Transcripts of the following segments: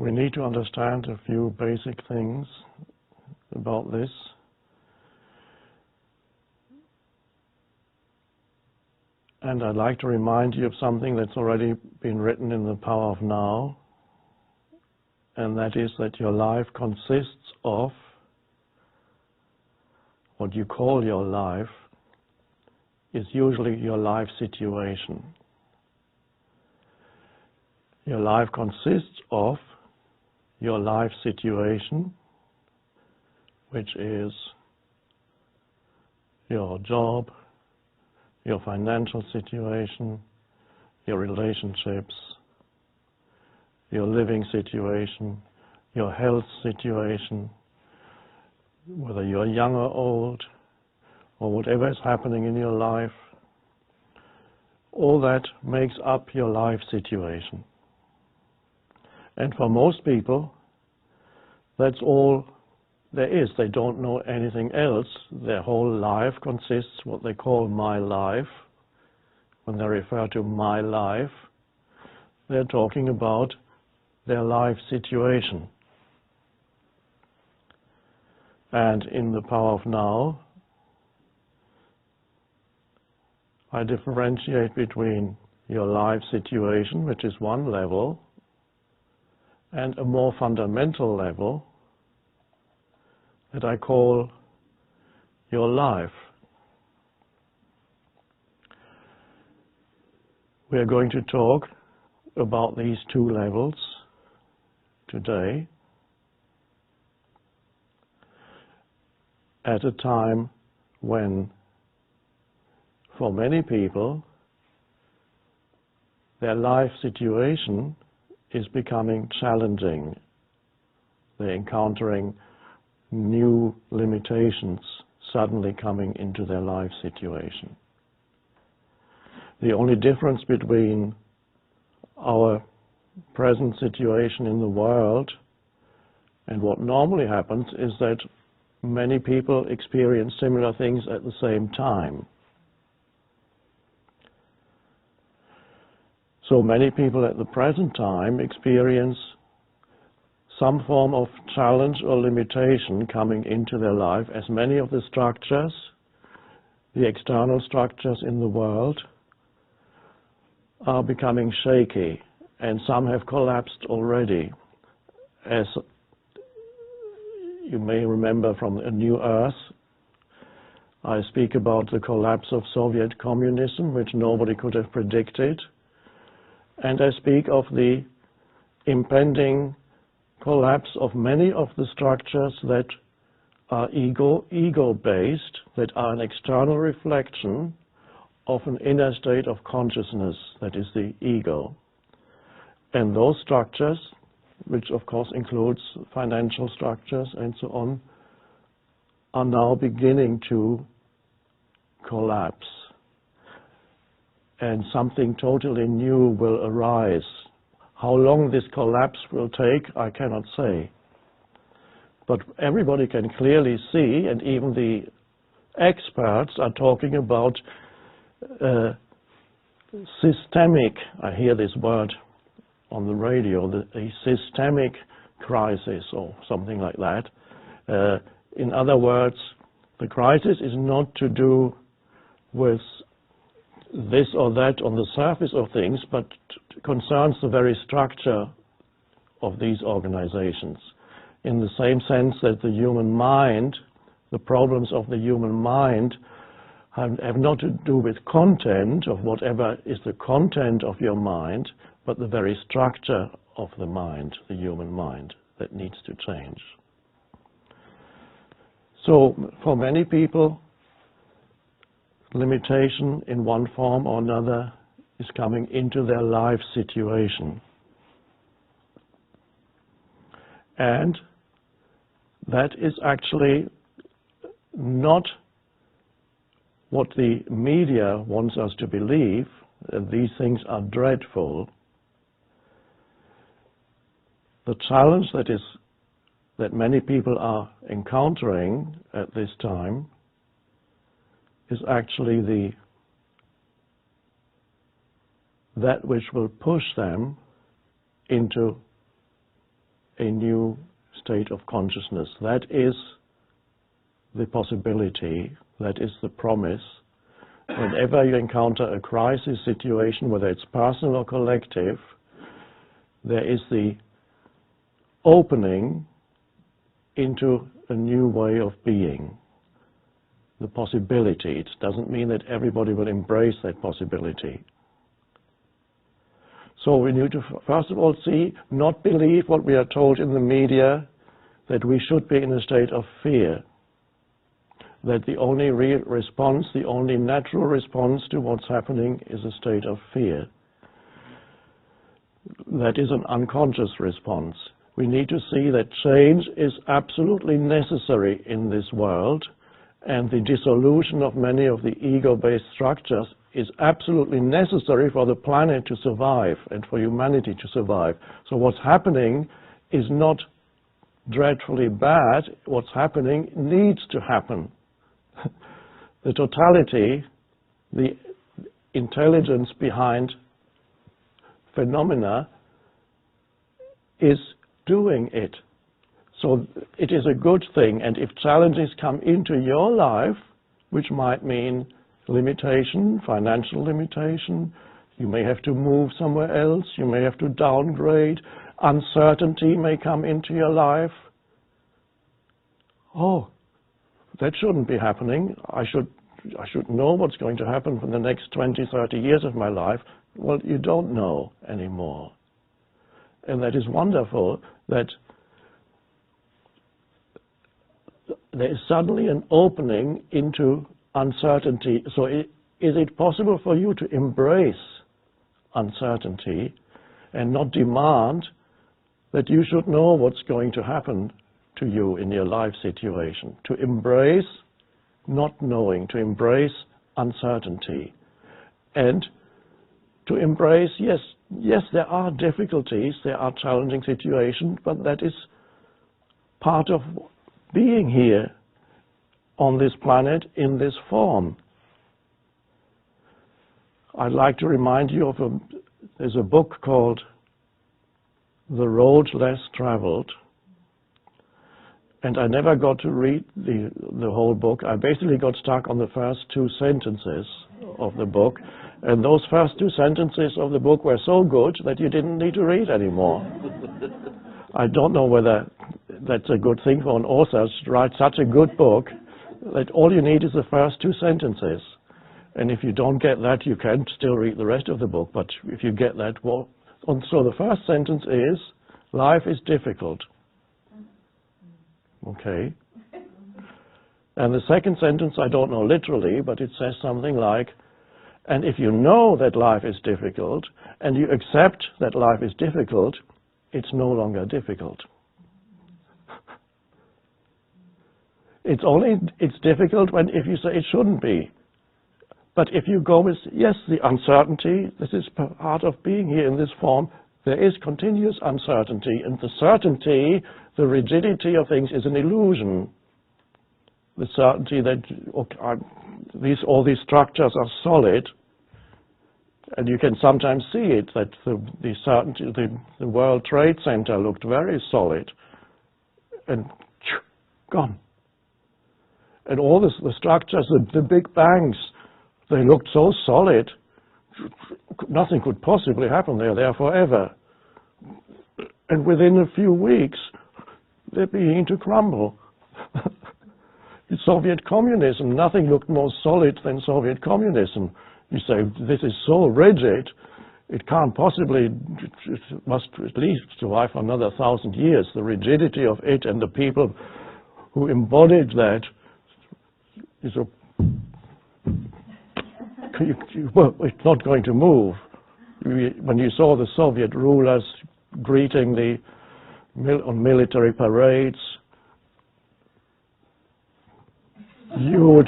We need to understand a few basic things about this. And I'd like to remind you of something that's already been written in The Power of Now, and that is that your life consists of what you call your life is usually your life situation. Your life consists of your life situation, which is your job, your financial situation, your relationships, your living situation, your health situation, whether you're young or old, or whatever is happening in your life, all that makes up your life situation. And for most people, that's all there is. They don't know anything else. Their whole life consists of what they call my life. When they refer to my life, they're talking about their life situation. And in The Power of Now, I differentiate between your life situation, which is one level, and a more fundamental level that I call your life. We are going to talk about these two levels today at a time when, for many people, their life situation is becoming challenging. They're encountering new limitations suddenly coming into their life situation. The only difference between our present situation in the world and what normally happens is that many people experience similar things at the same time. So many people at the present time experience some form of challenge or limitation coming into their life, as many of the structures, the external structures in the world, are becoming shaky, and some have collapsed already. As you may remember from A New Earth, I speak about the collapse of Soviet communism, which nobody could have predicted, and I speak of the impending collapse of many of the structures that are ego-based, that are an external reflection of an inner state of consciousness, that is the ego. And those structures, which of course includes financial structures and so on, are now beginning to collapse. And something totally new will arise. How long this collapse will take, I cannot say. But everybody can clearly see, and even the experts are talking about systemic, I hear this word on the radio, a systemic crisis or something like that. In other words, the crisis is not to do with this or that on the surface of things, but concerns the very structure of these organizations. In the same sense that the human mind, the problems of the human mind have not to do with content of whatever is the content of your mind, but the very structure of the mind, the human mind, that needs to change. So for many people, limitation in one form or another is coming into their life situation. And that is actually not what the media wants us to believe, that these things are dreadful. The challenge that many people are encountering at this time is actually that which will push them into a new state of consciousness. That is the possibility, that is the promise. Whenever you encounter a crisis situation, whether it's personal or collective, there is the opening into a new way of being. The possibility. It doesn't mean that everybody will embrace that possibility. So we need to first of all see, not believe what we are told in the media, that we should be in a state of fear. That the only real response, the only natural response to what's happening is a state of fear. That is an unconscious response. We need to see that change is absolutely necessary in this world, and the dissolution of many of the ego-based structures is absolutely necessary for the planet to survive and for humanity to survive. So what's happening is not dreadfully bad. What's happening needs to happen. The totality, the intelligence behind phenomena is doing it. So it is a good thing, and if challenges come into your life, which might mean limitation, financial limitation, you may have to move somewhere else, you may have to downgrade, uncertainty may come into your life. Oh, that shouldn't be happening. I should know what's going to happen for the next 20, 30 years of my life. Well, you don't know anymore. And that is wonderful that there is suddenly an opening into uncertainty. So is it possible for you to embrace uncertainty and not demand that you should know what's going to happen to you in your life situation? To embrace not knowing, to embrace uncertainty, and to embrace, yes, there are difficulties, there are challenging situations, but that is part of being here on this planet in this form. I'd like to remind you of there's a book called The Road Less Traveled, and I never got to read the whole book. I basically got stuck on the first 2 sentences of the book, and those first 2 sentences of the book were so good that you didn't need to read anymore. I don't know whether that's a good thing for an author to write such a good book that all you need is the first 2 sentences. And if you don't get that, you can still read the rest of the book. But if you get that, well, so the first sentence is, life is difficult. Okay. And the second sentence, I don't know literally, but it says something like, and if you know that life is difficult, and you accept that life is difficult, it's no longer difficult. It's difficult if you say it shouldn't be. But if you go with, yes, the uncertainty, this is part of being here in this form, there is continuous uncertainty, and the certainty, the rigidity of things is an illusion. The certainty that all these structures are solid, and you can sometimes see it, that the certainty, the World Trade Center looked very solid, and gone. And all the structures, the big banks, they looked so solid, nothing could possibly happen. They're there forever. And within a few weeks, they're beginning to crumble. In Soviet communism, nothing looked more solid than Soviet communism. You say, this is so rigid, it can't possibly, it must at least survive for another 1,000 years. The rigidity of it and the people who embodied that is well, it's not going to move. When you saw the Soviet rulers greeting on military parades, huge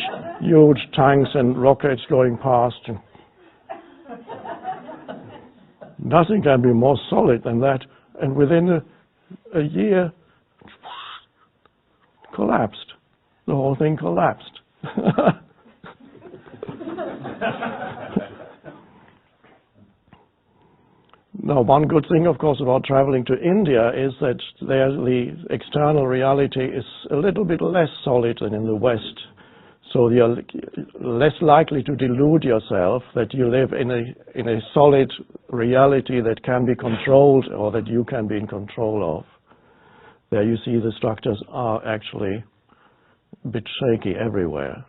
tanks and rockets going past, nothing can be more solid than that. And within a year, collapsed. The whole thing collapsed. Now, one good thing, of course, about traveling to India is that there the external reality is a little bit less solid than in the West. So you're less likely to delude yourself that you live in a solid reality that can be controlled or that you can be in control of. There you see the structures are actually a bit shaky everywhere.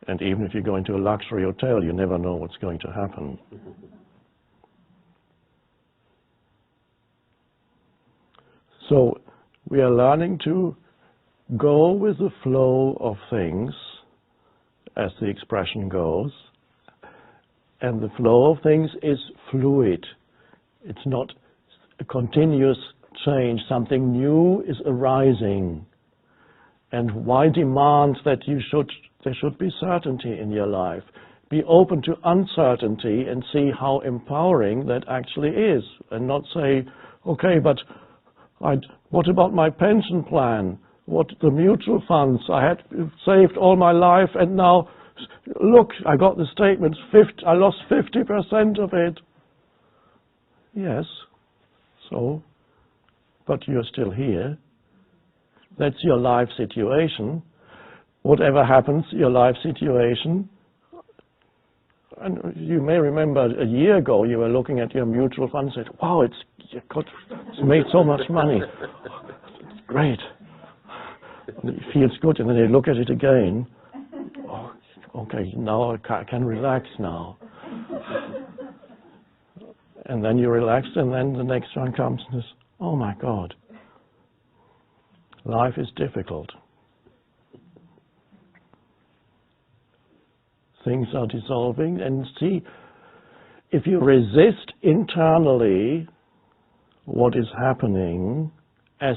And even if you go into a luxury hotel, you never know what's going to happen. So we are learning to go with the flow of things, as the expression goes, and the flow of things is fluid. It's not a continuous change. Something new is arising. And why demand that there should be certainty in your life? Be open to uncertainty and see how empowering that actually is, and not say, okay, but what about my pension plan? What the mutual funds? I had saved all my life, and now, look, I got the statements, I lost 50% of it. Yes, so, but you're still here. That's your life situation. Whatever happens, your life situation. And you may remember a year ago you were looking at your mutual fund and said, wow, it's made so much money. It's great. And it feels good, and then you look at it again. Oh, okay, now I can relax now. And then you relax, and then the next one comes and says, oh my God, life is difficult. Things are dissolving, and see, if you resist internally what is happening, as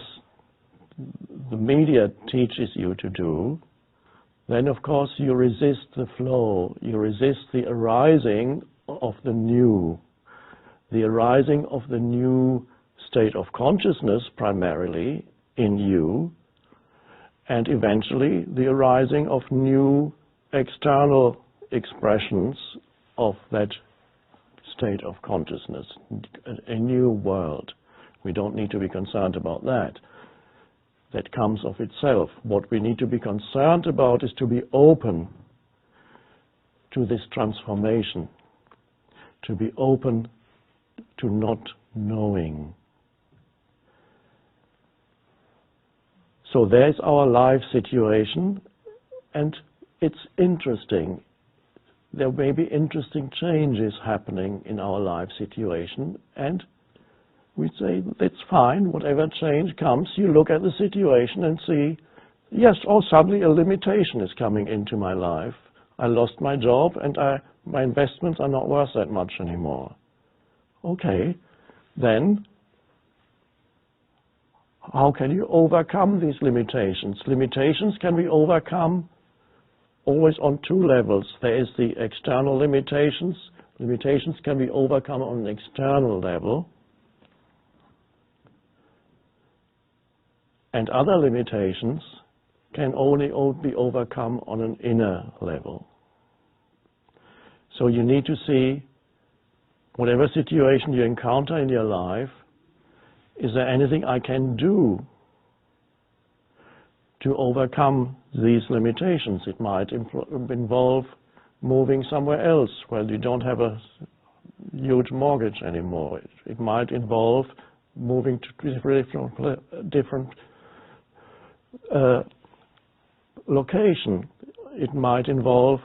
the media teaches you to do, then of course you resist the flow, you resist the arising of the new state of consciousness primarily in you, and eventually the arising of new external expressions of that state of consciousness, a new world. We don't need to be concerned about that. That comes of itself. What we need to be concerned about is to be open to this transformation, to be open to not knowing. So there's our life situation, and it's interesting. There may be interesting changes happening in our life situation, and we say, that's fine, whatever change comes, you look at the situation and see, yes, suddenly a limitation is coming into my life. I lost my job, and my investments are not worth that much anymore. Okay, then how can you overcome these limitations? Limitations can be overcome always on two levels. There is the external limitations. Limitations can be overcome on an external level. And other limitations can only be overcome on an inner level. So you need to see, whatever situation you encounter in your life, is there anything I can do to overcome these limitations? It might involve moving somewhere else where you don't have a huge mortgage anymore. It might involve moving to different location. It might involve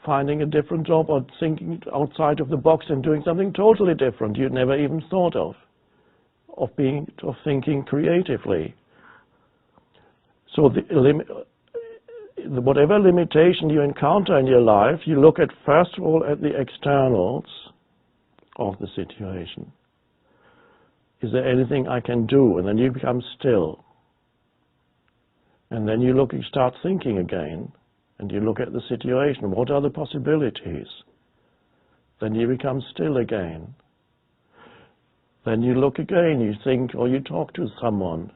finding a different job or thinking outside of the box and doing something totally different you'd never even thought of thinking creatively. So whatever limitation you encounter in your life, you look at, first of all, at the externals of the situation. Is there anything I can do? And then you become still. And then you start thinking again, and you look at the situation. What are the possibilities? Then you become still again. Then you look again, you think, or you talk to someone.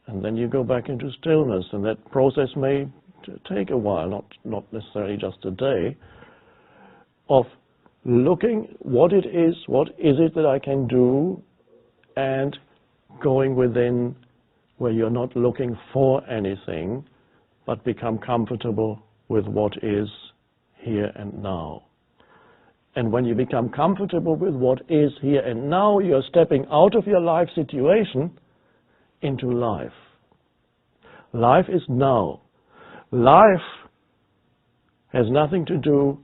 And then you go back into stillness, and that process may take a while, not necessarily just a day, of looking what it is it that I can do, and going within where you're not looking for anything, but become comfortable with what is here and now. And when you become comfortable with what is here and now, you're stepping out of your life situation into life. Life is now. Life has nothing to do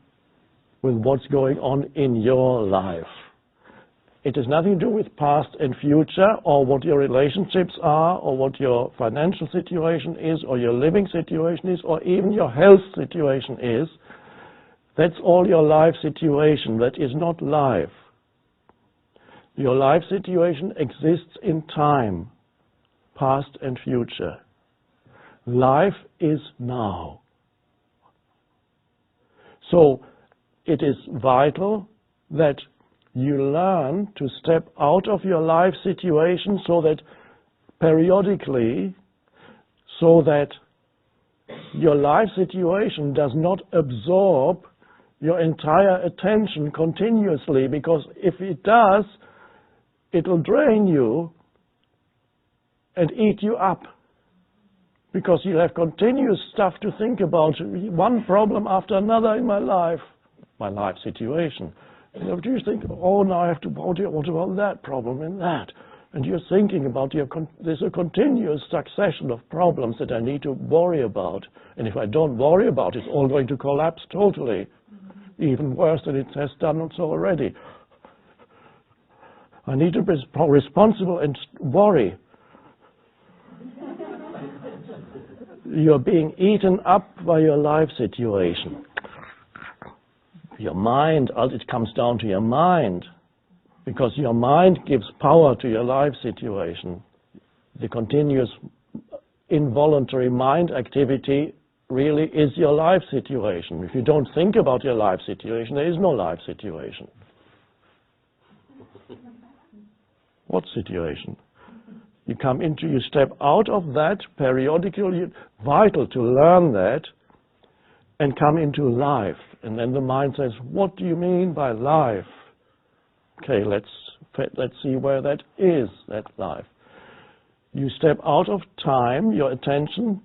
with what's going on in your life. It has nothing to do with past and future, or what your relationships are, or what your financial situation is, or your living situation is, or even your health situation is. That's all your life situation. That is not life. Your life situation exists in time, past and future. Life is now. So it is vital that you learn to step out of your life situation so that periodically, so that your life situation does not absorb your entire attention continuously, because if it does, it will drain you and eat you up, because you have continuous stuff to think about, one problem after another in my life situation. You do you think, oh, now I have to, what about that problem and that? And you're thinking about, there's a continuous succession of problems that I need to worry about. And if I don't worry about it, it's all going to collapse totally. Even worse than it has done so already. I need to be responsible and worry. You're being eaten up by your life situation. Your mind, it comes down to your mind, because your mind gives power to your life situation. The continuous involuntary mind activity really is your life situation. If you don't think about your life situation, there is no life situation. What situation? You step out of that periodically, vital to learn that, and come into life. And then the mind says, what do you mean by life? Okay, let's see where that is, that life. You step out of time, your attention,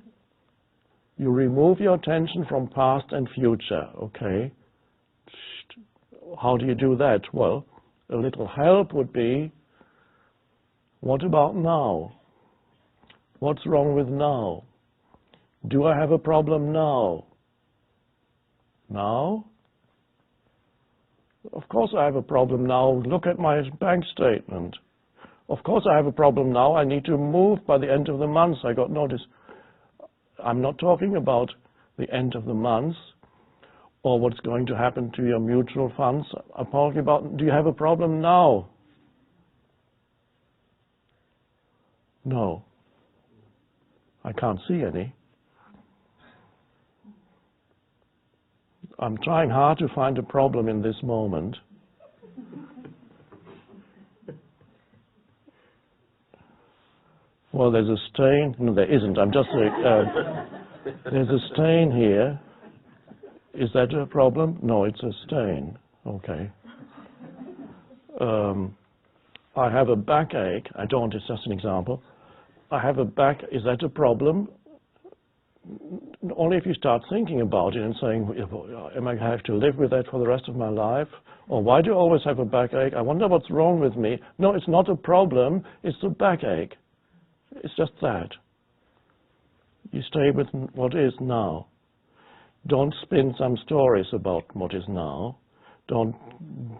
you remove your attention from past and future, okay? How do you do that? Well, a little help would be, what about now? What's wrong with now? Do I have a problem now? Now? Of course I have a problem now. Look at my bank statement. Of course I have a problem now. I need to move by the end of the month. I got notice. I'm not talking about the end of the month or what's going to happen to your mutual funds. I'm talking about, do you have a problem now? No. I can't see any. I'm trying hard to find a problem in this moment. Well, there's a stain. No, there isn't. I'm just there's a stain here. Is that a problem? No, it's a stain. Okay. I have a backache. I don't. It's just an example. I have a back. Is that a problem? Only if you start thinking about it and saying, am I going to have to live with that for the rest of my life? Or why do I always have a backache? I wonder what's wrong with me. No, it's not a problem. It's a backache. It's just that. You stay with what is now. Don't spin some stories about what is now. Don't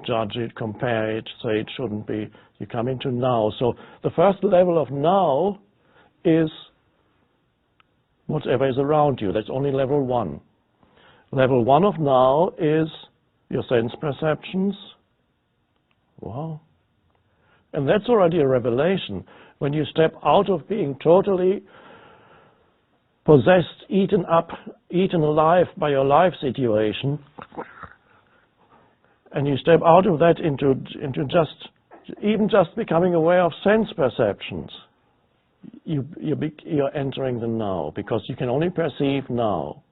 judge it, compare it, say it shouldn't be. You come into now. So the first level of now is whatever is around you. That's only level one. Level one of now is your sense perceptions. Wow. And that's already a revelation. When you step out of being totally possessed, eaten up, eaten alive by your life situation, and you step out of that into just becoming aware of sense perceptions, you're entering the now, because you can only perceive now.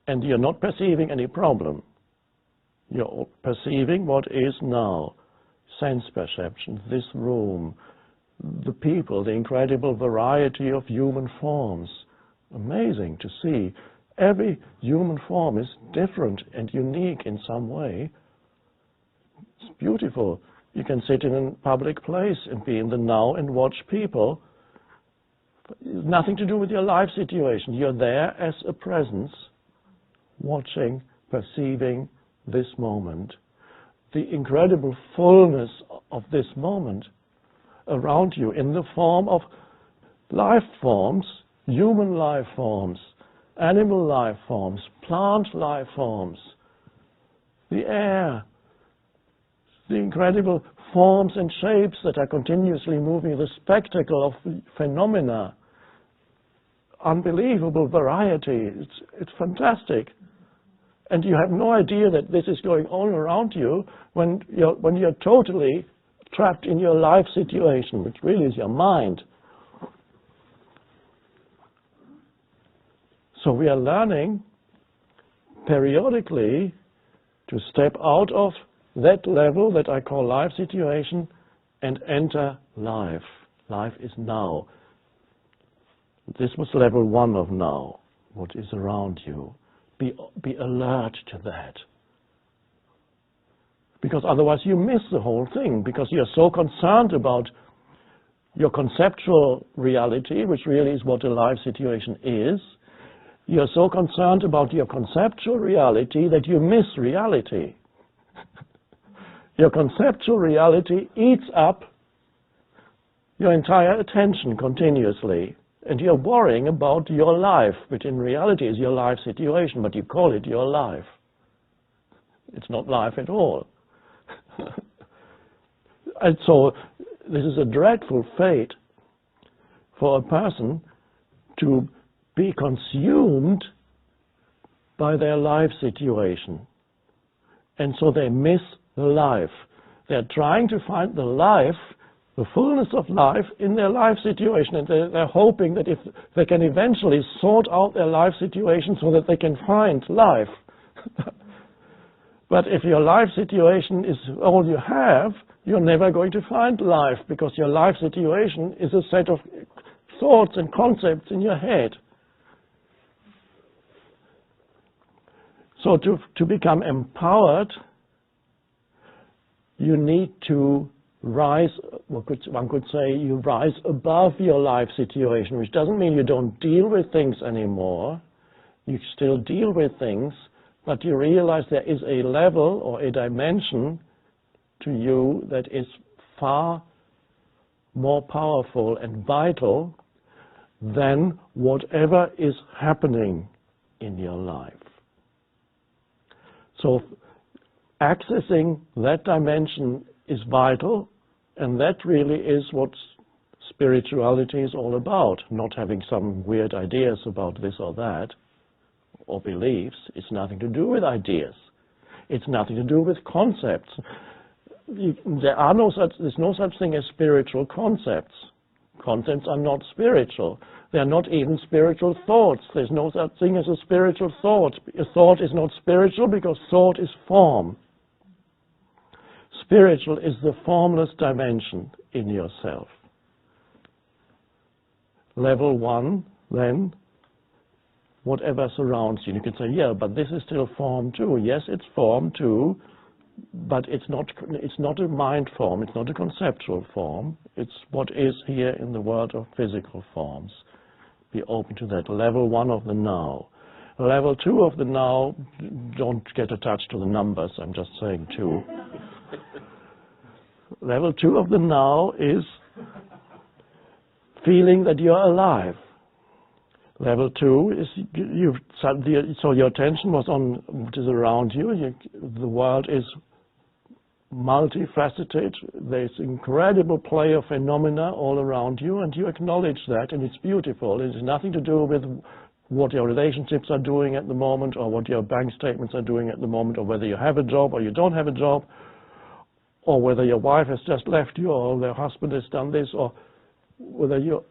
And you're not perceiving any problem. You're perceiving what is now. Sense perception, this room, the people, the incredible variety of human forms. Amazing to see. Every human form is different and unique in some way. It's beautiful. You can sit in a public place and be in the now and watch people. It's nothing to do with your life situation. You're there as a presence, watching, perceiving this moment. The incredible fullness of this moment around you in the form of life forms, human life forms, animal life forms, plant life forms, the air, the incredible forms and shapes that are continuously moving, the spectacle of phenomena, unbelievable variety. It's fantastic. And you have no idea that this is going on around you when you're totally trapped in your life situation, which really is your mind. So we are learning periodically to step out of that level that I call life situation and enter life. Life is now. This was level 1 of now, what is around you. Be alert to that. Because otherwise you miss the whole thing, because you're so concerned about your conceptual reality, which really is what a life situation is. You're so concerned about your conceptual reality that you miss reality. Your conceptual reality eats up your entire attention continuously. And you're worrying about your life, which in reality is your life situation, but you call it your life. It's not life at all. And so this is a dreadful fate for a person to be consumed by their life situation. And so they miss the life. They're trying to find the life, the fullness of life in their life situation, and they're hoping that if they can eventually sort out their life situation so that they can find life. But if your life situation is all you have, you're never going to find life, because your life situation is a set of thoughts and concepts in your head. So to become empowered, you need to rise, one could say, you rise above your life situation, which doesn't mean you don't deal with things anymore. You still deal with things, but you realize there is a level or a dimension to you that is far more powerful and vital than whatever is happening in your life. So accessing that dimension is vital, and that really is what spirituality is all about, not having some weird ideas about this or that, or beliefs. It's nothing to do with ideas. It's nothing to do with concepts. There's no such thing as spiritual concepts. Concepts are not spiritual. They are not even spiritual thoughts. There's no such thing as a spiritual thought. A thought is not spiritual because thought is form. Spiritual is the formless dimension in yourself. Level 1, then, whatever surrounds you. You can say, yeah, but this is still form too. Yes, it's form too, but it's not a mind form, it's not a conceptual form. It's what is here in the world of physical forms. Be open to that. Level 1 of the now. Level 2 of the now, don't get attached to the numbers, I'm just saying 2. Level 2 of the now is feeling that you're alive. Level 2 is so your attention was on what is around you. The world is multifaceted. There's incredible play of phenomena all around you, and you acknowledge that, and it's beautiful. It has nothing to do with what your relationships are doing at the moment, or what your bank statements are doing at the moment, or whether you have a job or you don't have a job, or whether your wife has just left you, or their husband has done this, or whether you're